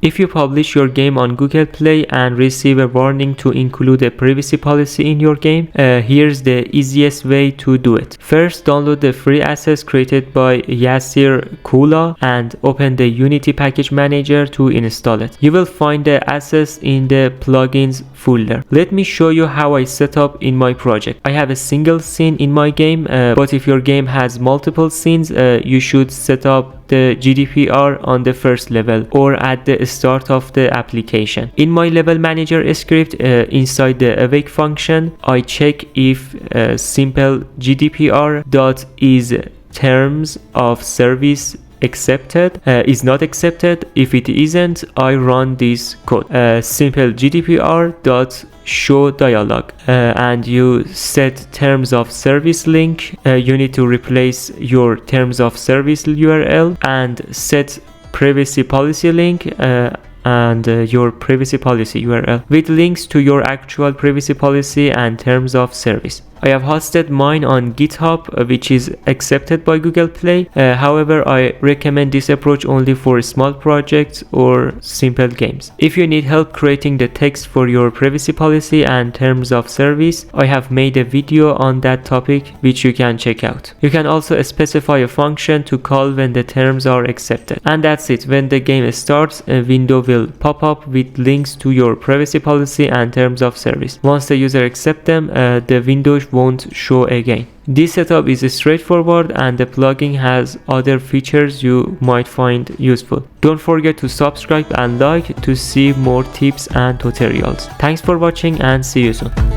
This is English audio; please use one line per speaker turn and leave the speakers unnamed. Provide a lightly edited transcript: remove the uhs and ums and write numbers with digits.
If you publish your game on Google Play and receive a warning to include a privacy policy in your game, here's the easiest way to do it. First, download the free assets created by Yasir Kula and open the Unity Package Manager to install it. You will find the assets in the plugins folder. Let me show you how I set up in my project. I have a single scene in my game, but if your game has multiple scenes, you should set up the GDPR on the first level or at the start of the application. In my level manager script, inside the awake function, I check if simple GDPR.is terms of service accepted is not accepted. If it isn't, I run this code, simple GDPR.show dialog, and you set terms of service link. You need to replace your terms of service URL and set privacy policy link and your privacy policy URL with links to your actual privacy policy and terms of service. I have hosted mine on GitHub, which is accepted by Google Play. However, I recommend this approach only for small projects or simple games. If you need help creating the text for your privacy policy and terms of service, I have made a video on that topic which you can check out. You can also specify a function to call when the terms are accepted. And that's it. When the game starts, a window will pop up with links to your privacy policy and terms of service. Once the user accepts them, the window won't show again. This setup is straightforward and the plugin has other features you might find useful. Don't forget to subscribe and like to see more tips and tutorials. Thanks for watching and see you soon.